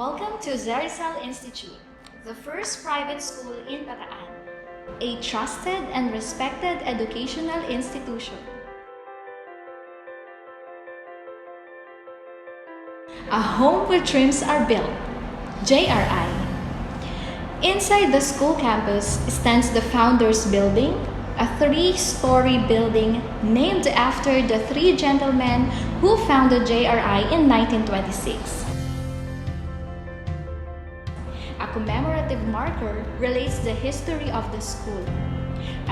Welcome to JRI Institute, the first private school in Bataan, a trusted and respected educational institution. A home where dreams are built, JRI. Inside the school campus stands the Founders Building, a three-story building named after the three gentlemen who founded JRI in 1926. A commemorative marker relates the history of the school,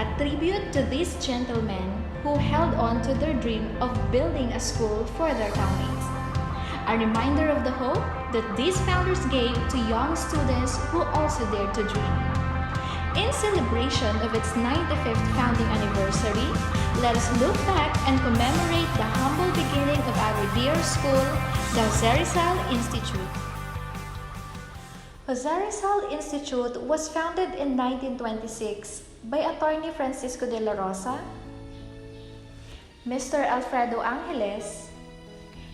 a tribute to these gentlemen who held on to their dream of building a school for their townmates. A reminder of the hope that these founders gave to young students who also dared to dream. In celebration of its 95th founding anniversary, let us look back and commemorate the humble beginning of our dear school, the JRI Institute. The JRI Institute was founded in 1926 by Attorney Francisco de la Rosa, Mr. Alfredo Angeles,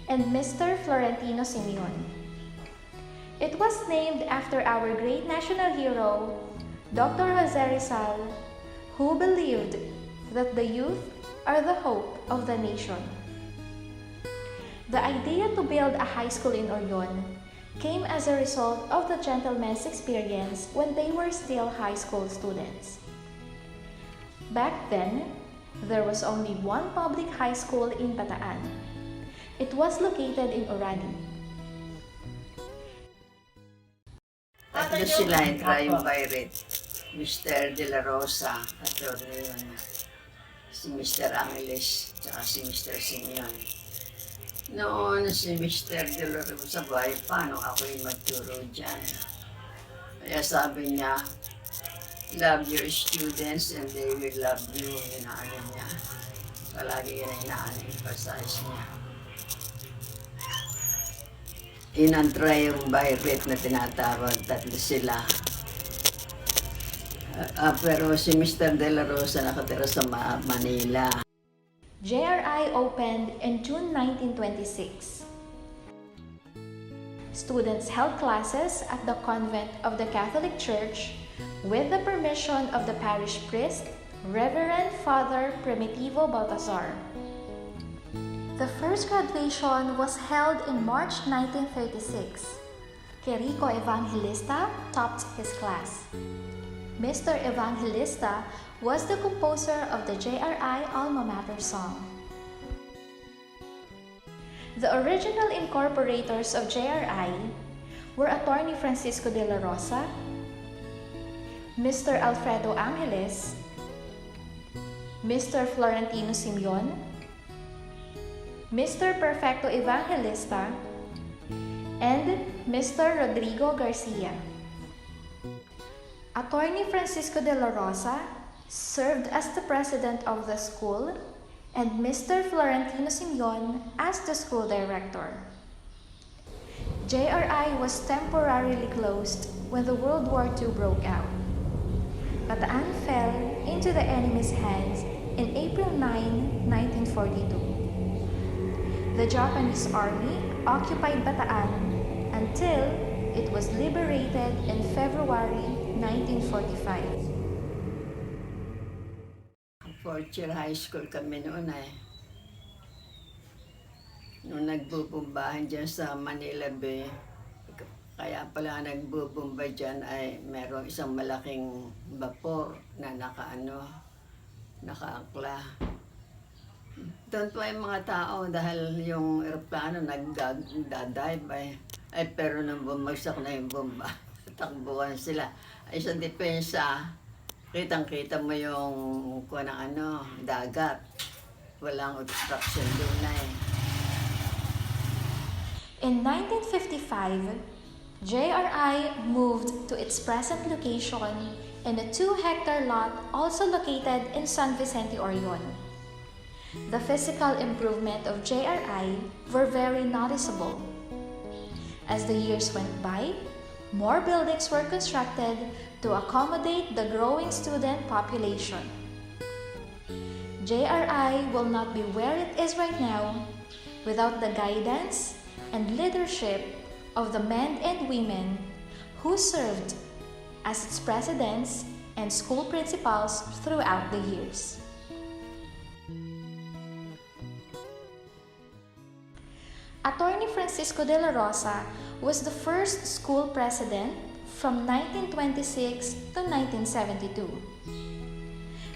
and Mr. Florentino Simeon. It was named after our great national hero, Dr. Jose Rizal, who believed that the youth are the hope of the nation. The idea to build a high school in Orion came as a result of the gentlemen's experience when they were still high school students. Back then, there was only one public high school in Bataan. It was located in Orani. Tatlo sila yung triumvirate. Mr. De La Rosa, attorney yun. Si Mr. Angeles, tsaka si Mr. Simeon. Noon si Mr. De La Rosa, paano ako yung magturo dyan? Kaya sabi niya, love your students and they will love you. Inaano niya. Palagi yun ang ina-emphasize niya. Yun ang triumvirate na tinatawag, tatlo sila. Pero si Mr. De La Rosa nakatira sa Manila. JRI opened in June 1926. Students held classes at the convent of the Catholic Church with the permission of the parish priest, Reverend Father Primitivo Baltazar. The first graduation was held in March 1936. Quirico Evangelista topped his class. Mr. Evangelista was the composer of the JRI Alma Mater song. The original incorporators of JRI were Attorney Francisco de la Rosa, Mr. Alfredo Angeles, Mr. Florentino Simeon, Mr. Perfecto Evangelista, and Mr. Rodrigo Garcia. Attorney Francisco de la Rosa served as the president of the school and Mr. Florentino Simeon as the school director. JRI was temporarily closed when the World War II broke out. Bataan fell into the enemy's hands in April 9, 1942. The Japanese army occupied Bataan until it was liberated in February 1945. Fourth year high school kami noon Nung nagbubumbahan dyan sa Manila Bay, kaya pala nagbubumba dyan ay merong isang malaking vapor na nakaangkla. Doon po yung mga tao dahil yung aeroplano nagdadive pero nung bumagsak na yung bomba, takbuhan sila. Ay sa depensa, kitang-kita mo yung dagat. Walang obstruction doon In 1955, JRI moved to its present location in a 2-hectare lot also located in San Vicente, Orion. The physical improvement of JRI were very noticeable. As the years went by, more buildings were constructed to accommodate the growing student population. JRI will not be where it is right now without the guidance and leadership of the men and women who served as its presidents and school principals throughout the years. Attorney Francisco de la Rosa was the first school president from 1926 to 1972.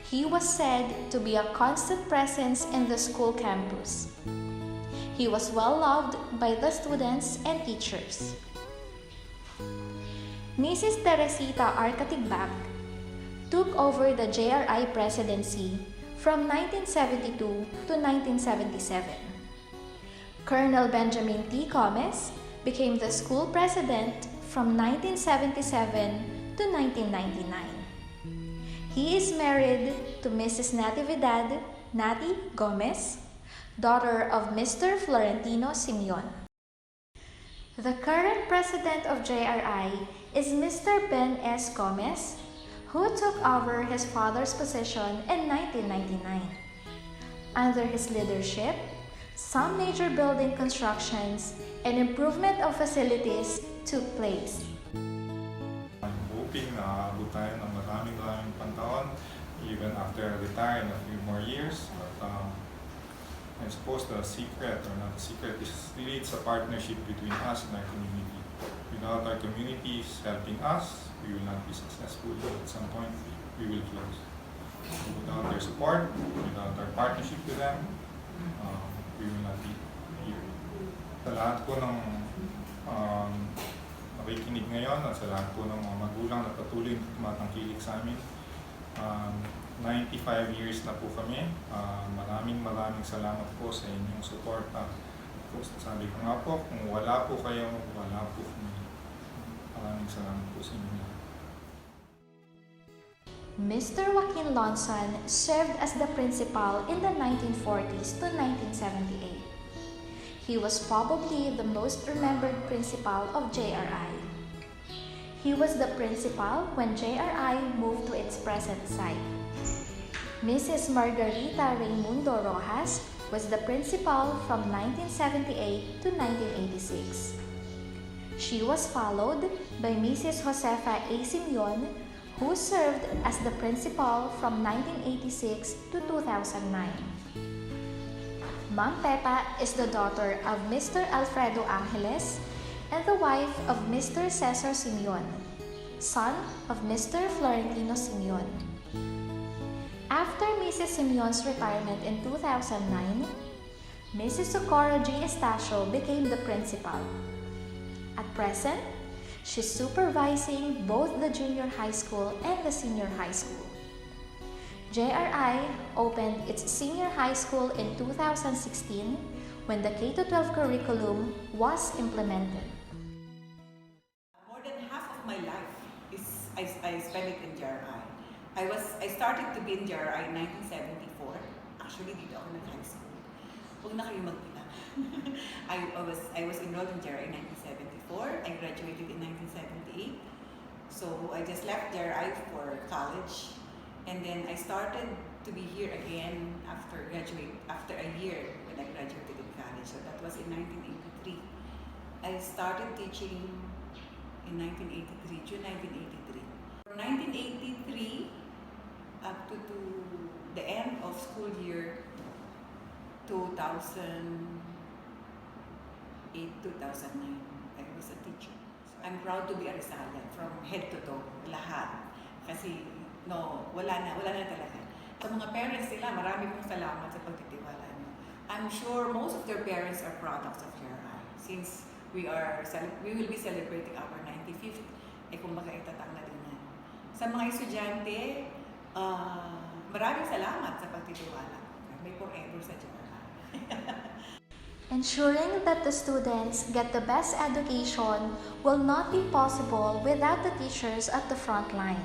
He was said to be a constant presence in the school campus. He was well loved by the students and teachers. Mrs. Teresita R. Katigbak took over the JRI presidency from 1972 to 1977. Colonel Benjamin T. Gomez became the school president from 1977 to 1999. He is married to Mrs. Natividad Nati Gomez, daughter of Mr. Florentino Simeon. The current president of JRI is Mr. Ben S. Gomez, who took over his father's position in 1999. Under his leadership, some major building constructions and improvement of facilities took place. I'm hoping na aabot tayo ng maraming pantaon even after I retire in a few more years. But I suppose the secret, or not the secret, is really it's a partnership between us and our community. Without our communities helping us, we will not be successful. At some point, we will close. So without their support, without our partnership with them, we will not be here. Sa lahat po ng nakikinig ngayon at sa lahat po ng mga magulang na patuloy na tumatangkilik sa amin, 95 years na po kami. Maraming salamat po sa inyong suporta. Sabi ko nga po, kung wala po kayo, wala po kami. Maraming salamat po sa inyo. Mr. Joaquin Lonson served as the principal in the 1940s to 1978. He was probably the most remembered principal of JRI. He was the principal when JRI moved to its present site. Mrs. Margarita Raimundo Rojas was the principal from 1978 to 1986. She was followed by Mrs. Josefa A. Simeon, who served as the principal from 1986 to 2009. Ma'am Pepa is the daughter of Mr. Alfredo Angeles and the wife of Mr. Cesar Simeon, son of Mr. Florentino Simeon. After Mrs. Simeon's retirement in 2009, Mrs. Socorro G. Estacio became the principal. At present, she's supervising both the junior high school and the senior high school. JRI opened its senior high school in 2016 when the K-12 curriculum was implemented. More than half of my life I spent it in JRI. I started to be in JRI in 1974. Actually, dito ako nag-high school. Huwag na kayo magpila. I was enrolled in JRI in 1974. I graduated in 1978. So I just left JRI for college. And then I started to be here again after a year when I graduated in college. So that was in 1983. I started teaching in 1983, June 1983. From 1983 up to the end of school year 2008-2009, I was a teacher. So I'm proud to be a Rizalian from head to toe, lahat. Kasi wala na talaga. Sa mga parents nila, marami pong salamat sa pagtitiwala niyo. I'm sure most of their parents are products of JRI. Since we will be celebrating our 95th, kumbaga itatang na din yan. Sa mga estudyante, maraming salamat sa pagtitiwala. May forever sa JRI. Ensuring that the students get the best education will not be possible without the teachers at the front line.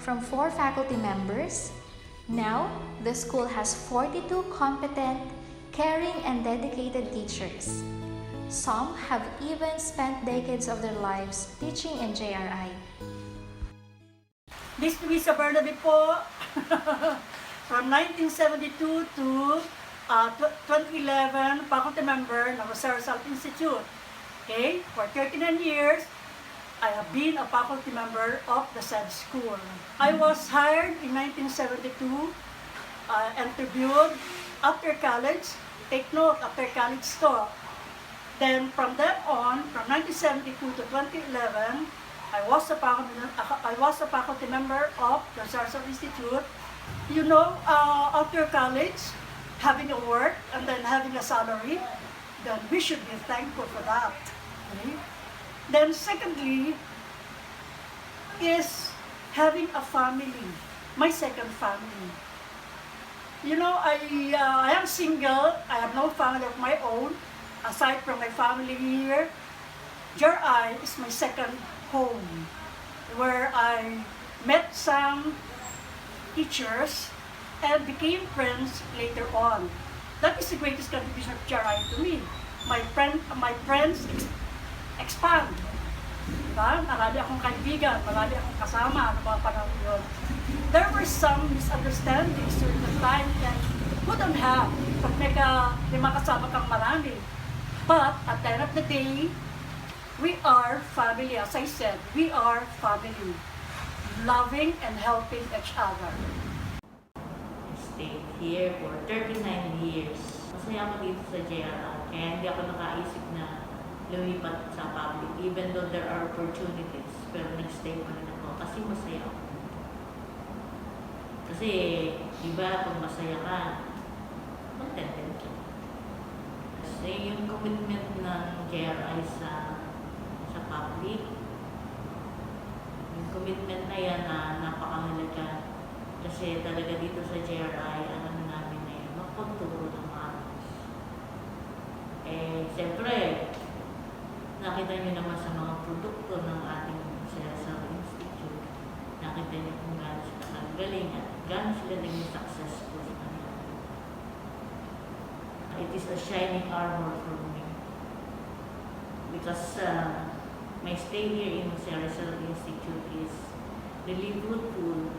From 4 faculty members, now the school has 42 competent, caring, and dedicated teachers. Some have even spent decades of their lives teaching in JRI. This is Luisa Bernabe po, from 1972 to 2011, faculty member ng Rosario South Institute. Okay? For 39 years, I have been a faculty member of the said school. I was hired in 1972, interviewed after college. Take note, after college to. Then from then on, from 1972 to 2011, I was a faculty member of the Sarson Institute. You know, after college, having a work and then having a salary, then we should be thankful for that. Okay? Then secondly, is having a family, my second family. You know, I am single, I have no family of my own. Aside from my family here, JRI is my second home, where I met some teachers and became friends later on. That is the greatest contribution of JRI to me. My friends expand. Diba? Marami akong kaibigan, marami akong kasama, ano mga panahon yun. There were some misunderstandings during the time that who don't have pag may makasama kang marami. But at the end of the day, we are family. As I said, we are family. Loving and helping each other. I stayed here for 39 years. Masaya ako dito sa JRI. Kaya hindi ako nakaisip na lumipat sa public. Even though there are opportunities. Pero nag-stay pa rin ako. Kasi masaya ako. Kasi, diba, kung masaya ka, contented ka. Kasi yung commitment ng JRI sa public, yung commitment na yan na napakahalaga. Kasi talaga dito sa JRI, ano namin na yun, magpagturo ng maayos. Siyempre, nakita nyo naman sa mga produkto ng ating JRI Institute, nakita nyo kung gano'n sila kagaling at gano'n sila naging successful sa kanila. It is a shining armor for me. Because my stay here in JRI Institute is really fruitful,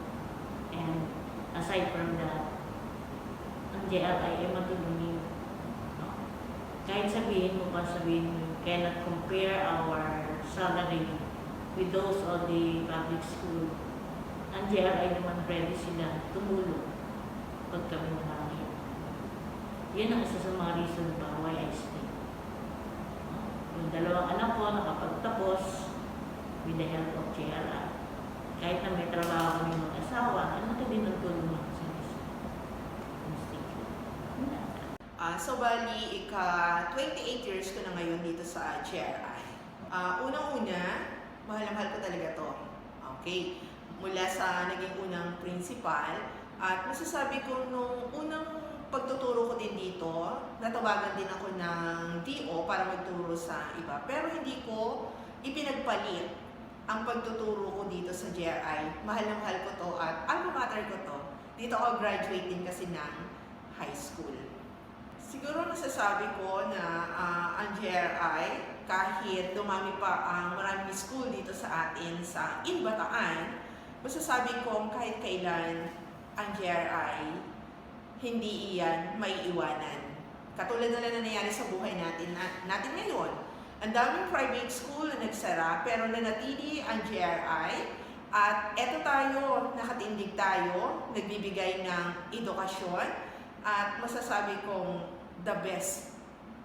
and aside from that, ang JRI ay matulungin. No? Kahit sabihin mo, cannot compare our salary with those of the public school. Ang JRI naman ready sila tumulong pag kami marami. Yan ang isa sa mga reason ba why I stay. Yung dalawang anak ko nakapagtapos with the help of JRI. Kahit na may trabaho kami mag-asawa, ano ito din ang tulong ng institute. So bali, 28 years ko na ngayon dito sa JRI. Unang-una, mahal ko talaga to. Okay. Mula sa naging unang principal, at masasabi ko nung unang pagtuturo ko din dito, natawagan din ako ng DO para magturo sa iba. Pero hindi ko ipinagpalit ang pagtuturo ko dito sa JRI. Mahal na mahal ko to at alma mater ko to. Dito ako graduate din kasi ng high school. Siguro masasabi ko na ang JRI, kahit dumami pa ang maraming school dito sa atin sa Bataan, masasabi ko kahit kailan ang JRI, hindi iyan maiiwanan. Katulad na lang nangyayari sa buhay natin ngayon. Ang daming private school na nagsara, pero nanatili ang JRI. At eto tayo, nakatindig tayo, nagbibigay ng edukasyon. At masasabi kong the best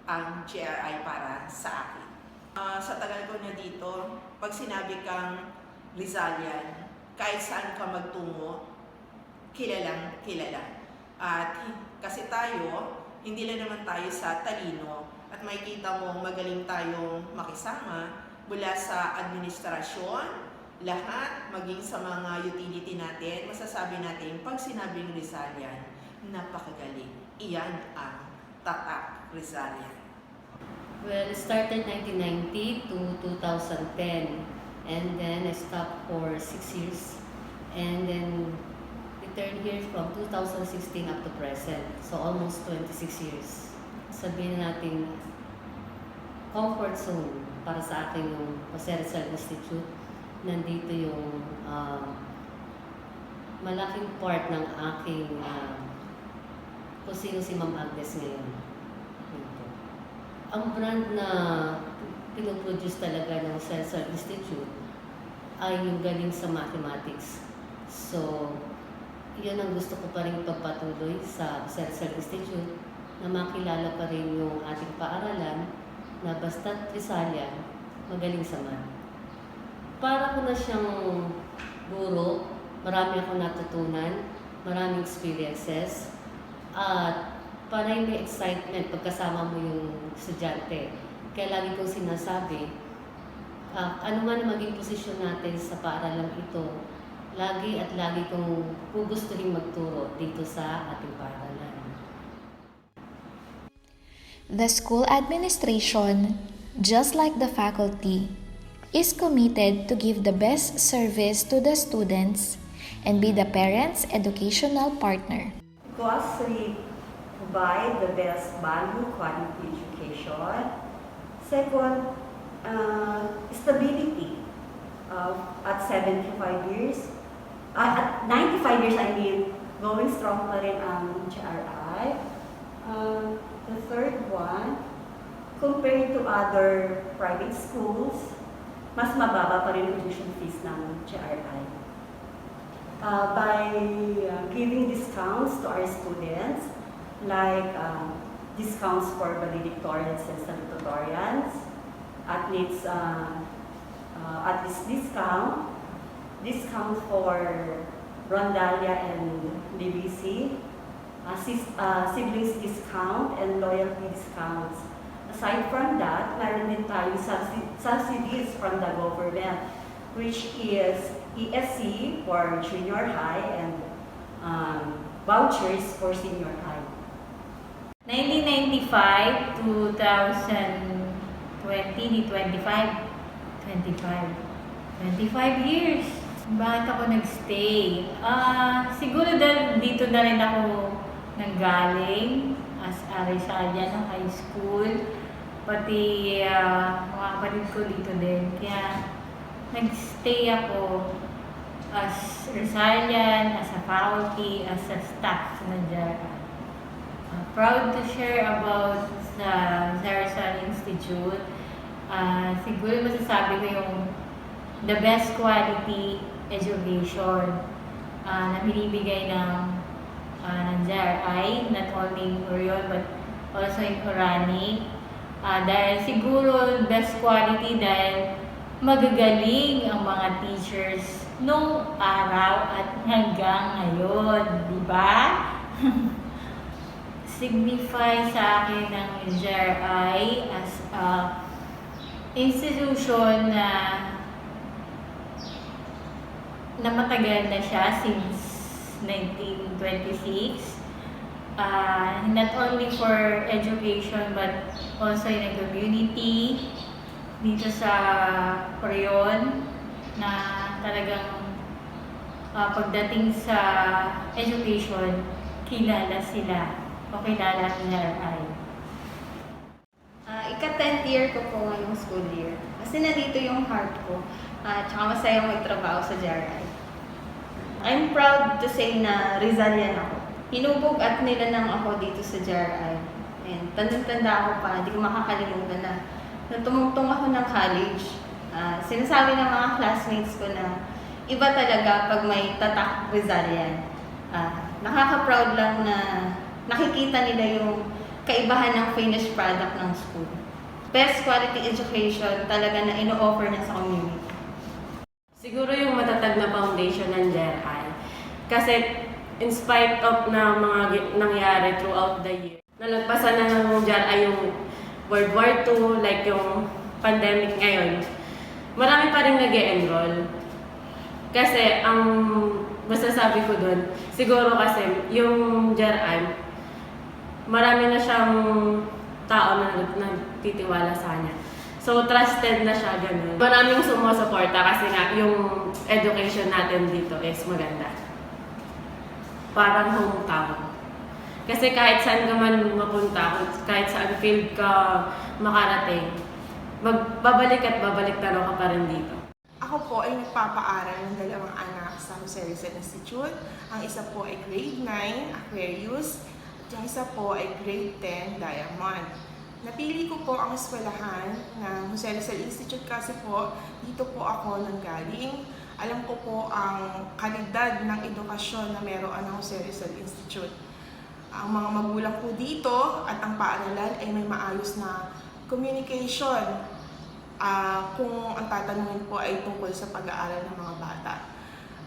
ang JRI para sa akin. Sa tagal ko na dito, pag sinabi kang Rizalian, kahit saan ka magtungo, kilalang kilala. At kasi tayo, hindi lang naman tayo sa talino at makikita mo magaling tayong makisama mula sa administrasyon, lahat, maging sa mga utility natin, masasabi natin, pag sinabing Rizalian, napakagaling. Iyan ang tatak Rizalian. Well, it started 1990 to 2010, and then I stopped for 6 years, and then returned here from 2016 up to present, so almost 26 years. Sabihin natin, comfort zone para sa akin yung Jose Institute. Nandito yung malaking part ng aking kung sino si Ma'am Agnes ngayon. Ang brand na pinoproduce talaga ng Censor Institute ay yung galing sa mathematics. So, yun ang gusto ko pa rin pagpatuloy sa Censor Institute, na makilala pa rin yung ating paaralan na basta't Rizalian, magaling sa math. Para ko na siyang guro, marami akong natutunan, maraming experiences, at parang may excitement pagkasama mo yung estudyante. Kaya lagi kong sinasabi, ano man ang maging posisyon natin sa paaralang ito, lagi at lagi kong gugustuhin magturo dito sa ating paaralan. The school administration, just like the faculty, is committed to give the best service to the students and be the parents' educational partner. Because we provide the best value quality education. Second, stability. At 75 years, at 95 years, I mean, going strong pa rin ang JRI. The third one, compared to other private schools, mas mababa pa rin ang tuition fees ng JRI. By giving discounts to our students, like discounts for valedictorians and salutatorians, athletes, at least discount for Rondalia and DBC, siblings discount and loyalty discounts. Aside from that, meron din tayong subsidies from the government, which is ESC for junior high and vouchers for senior high. 1995 to 2020, 25 years. Bakit ako nagstay? Siguro dahil dito na rin ako nanggaling as a Rizalian ng high school. Pati mga kapatid ko dito din. Kaya nagstay ako as Rizalian, as a faculty, as a staff ng JRI. Proud to share about the Rizal Institute. Siguro masasabi ko yung the best quality education na binibigay ng JRI, not only in Orion but also in Orani. Dahil siguro best quality dahil magagaling ang mga teachers nung araw at hanggang ngayon, di ba? Signify sa akin ng JRI as a institution na matagal na siya since 1926. Not only for education but also in the community dito sa Orion, na talagang pagdating sa education, kilala sila o kilala ng JRI. Ika-10th year ko po ngayong school year. Kasi nandito yung heart ko. Tsaka masayang magtrabaho sa JRI. I'm proud to say na Rizalian ako. Hinubog at nilanang ako dito sa JRI. And tanda ako pa, hindi ko makakalimutan na nung tumungtong ako ng college, sinasabi ng mga classmates ko na iba talaga pag may tatak Rizalian. Nakaka-proud lang na nakikita nila yung kaibahan ng finished product ng school. Best quality education talaga na ino-offer na sa community. Siguro yung matatag na foundation ng JRI. Kasi in spite of na mga nangyari throughout the year, nalagpasan na ng JRI yung World War II, like yung pandemic ngayon, marami pa rin nag-e-enroll. Kasi ang masasabi ko dun, siguro kasi yung JRI, marami na siyang tao na nagtitiwala sa kanya. So, trusted na siya, ganun. Maraming sumusuporta kasi nga yung education natin dito is maganda. Parang hometown. Kasi kahit saan ka man mapunta, kahit saan field ka makarating, babalik at babalik taro ka pa rin dito. Ako po ay nagpapaaral ng dalawang anak sa Jose Rizal Institute. Ang isa po ay grade 9, Aquarius, at yung isa po ay grade 10, Diamond. Napili ko po ang eskwelahan ng Jose Rizal Institute kasi po dito po ako nanggaling. Alam ko po ang kalidad ng edukasyon na meron ng Jose Rizal Institute. Ang mga magulang po dito at ang paaralan ay may maayos na communication kung ang tatanungin po ay tungkol sa pag-aaral ng mga bata.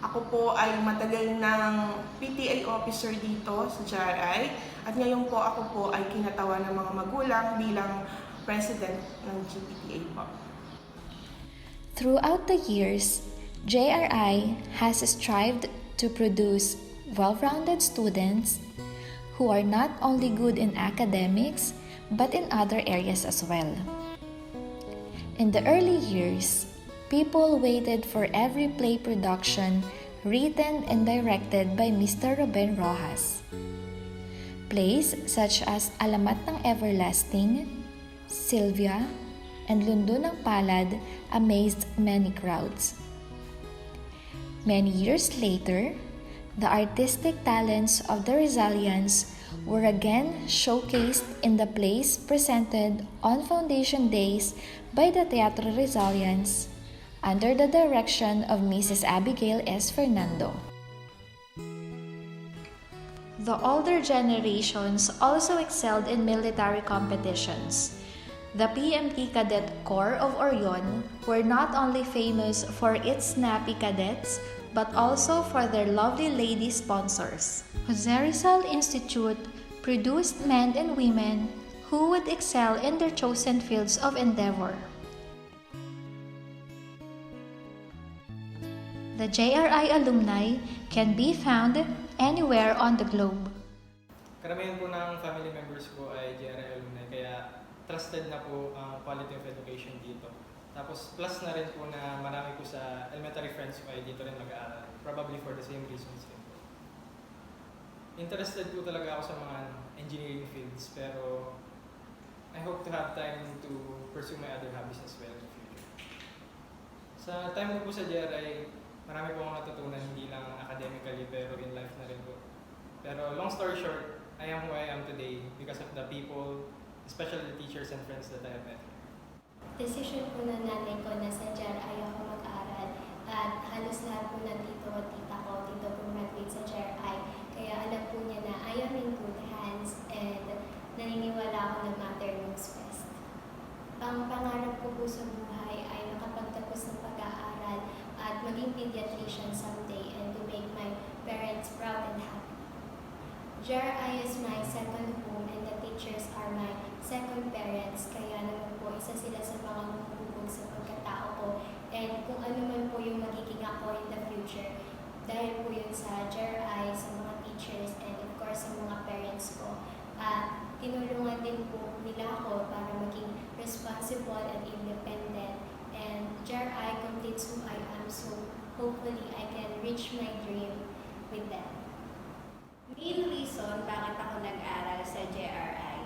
Ako po ay matagal ng PTA officer dito sa JRI at ngayon po ako po ay kinatawan ng mga magulang bilang president ng GPTA po. Throughout the years, JRI has strived to produce well-rounded students who are not only good in academics but in other areas as well. In the early years, people waited for every play production written and directed by Mr. Ruben Rojas. Plays such as Alamat ng Everlasting, Sylvia, and Lundo ng Palad amazed many crowds. Many years later, the artistic talents of the Rizalians were again showcased in the plays presented on Foundation Days by the Teatro Rizalians under the direction of Mrs. Abigail S. Fernando. The older generations also excelled in military competitions. The PMT Cadet Corps of Orion were not only famous for its snappy cadets, but also for their lovely lady sponsors. Jose Rizal Institute produced men and women who would excel in their chosen fields of endeavor. The JRI alumni can be found anywhere on the globe. Karamihan po ng family members ko ay JRI alumni, kaya trusted na po ang quality of education dito. Tapos plus na rin po na marami po sa elementary friends ko ay dito rin mag-aaral. Probably for the same reasons din po. Interested po talaga ako sa mga engineering fields, pero I hope to have time to pursue my other hobbies as well in the future. Sa time ko po sa JRI, marami po akong natutunan, hindi lang academically, pero in life na rin po. Pero long story short, I am who I am today because of the people, especially the teachers and friends that I have met. Decision po ng nanay ko na sa JRI ako mag-aral at halos lahat po ng tito at tita ko dito po mag-grade sa JRI. Kaya alam po niya na I am in good hands and naniniwala ako na matter knows best. Ang pangarap ko po sa buhay ay makapagtapos ng pag-aaral at maging pediatrician someday and to make my parents proud and happy. JRI is my second home and the teachers are my second parents, kaya naman po isa sila sa mga humubog sa pagkatao ko and kung ano man po yung magiging ako in the future dahil po yun sa JRI, sa mga teachers and of course sa mga parents ko. Tinulungan din po nila ako para maging responsible and independent. And JRI completes who I am, so hopefully I can reach my dream with them. Main reason bakit ako nag-aral sa JRI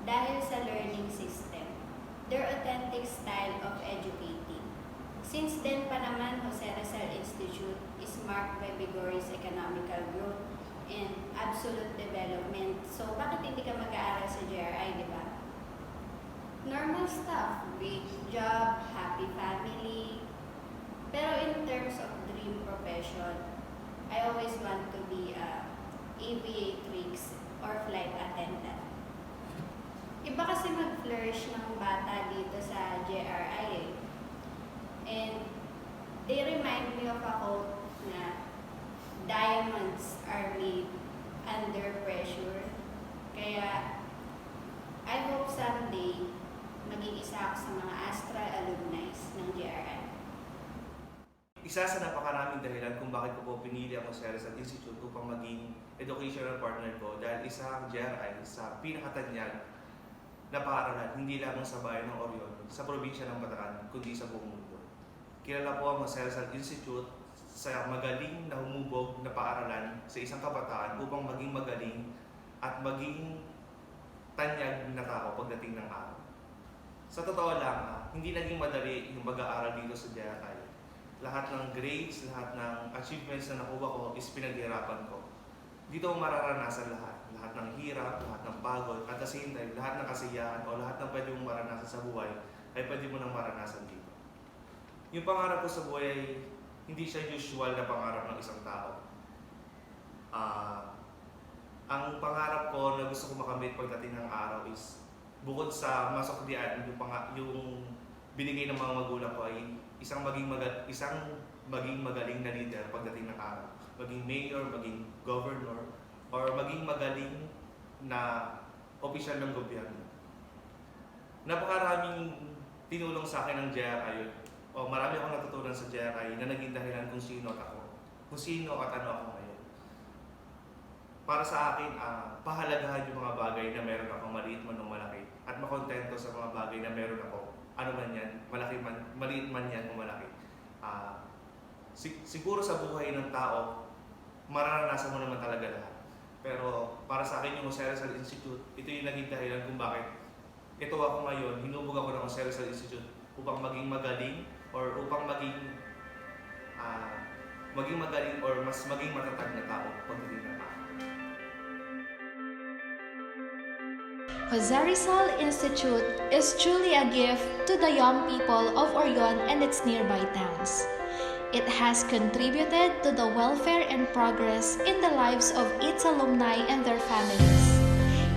dahil sa learning system, their authentic style of educating. Since then pa naman, Jose Rizal Institute is marked by vigorous economical growth and absolute development. So bakit hindi ka mag-aaral sa JRI, di ba? Normal stuff, great job, happy family. Pero in terms of dream profession, I always want to be a aviatrix or flight attendant. Iba kasi mag-flourish ng bata dito sa JRI eh. And they remind me of a quote na diamonds are made under pressure. Kaya I hope someday maging isa ako sa mga Astral alumni ng JRI. Isa sa napakaraming dahilan kung bakit ko po pinili ang Jose Rizal Institute upang maging educational partner ko dahil isa ang JRI sa pinakatanyag na paaralan hindi lamang sa bayan ng Orion, sa probinsya ng Bataan, kundi sa buong mundo. Kilala po ang Jose Rizal Institute sa magaling na humubog na paaralan sa isang kabataan upang maging magaling at maging tanyag na tao pagdating ng araw. Sa totoo lang, hindi naging madali yung pag-aaral dito sa JRI. Lahat ng grades, lahat ng achievements na nakuha ko is pinaghirapan ko. dito mo mararanasan lahat. Lahat ng hirap, lahat ng pagod, at the same time, lahat ng kasiyahan o lahat ng pwede mong maranasan sa buhay ay pwede mo nang maranasan dito. Yung pangarap ko sa buhay ay hindi siya usual na pangarap ng isang tao. Ang pangarap ko na gusto ko makamit pagdating ng araw is bukod sa masuklian, yung binigay ng mga magulang ko ay isang maging magaling na leader pagdating ng araw. Maging mayor, maging governor, or maging magaling na opisyal ng gobyerno. Napakaraming tinulong sa akin ng JRI, o marami akong natutunan sa JRI na naging dahilan kung sino at ako, kung sino at ano ako ngayon. Para sa akin, pahalagahan yung mga bagay na meron ako, maliit man o malaki, at makontento sa mga bagay na meron ako, ano man yan, maliit man yan o malaki. Siguro sa buhay ng tao, mararanasan mo naman talaga lahat. Pero para sa akin yung Jose Rizal Institute, ito yung naging dahilan kung bakit ito ako ngayon, hinubog ako ng Jose Rizal Institute upang maging magaling or upang maging magaling or mas maging matatag na tao pagdating ng tao. Jose Rizal Institute is truly a gift to the young people of Orion and its nearby towns. It has contributed to the welfare and progress in the lives of its alumni and their families.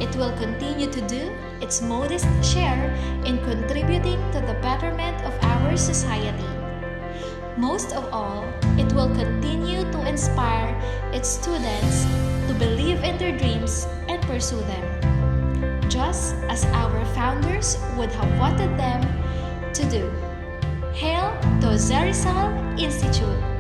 It will continue to do its modest share in contributing to the betterment of our society. Most of all, it will continue to inspire its students to believe in their dreams and pursue them, just as our founders would have wanted them to do. Hail to Jose Rizal Institute!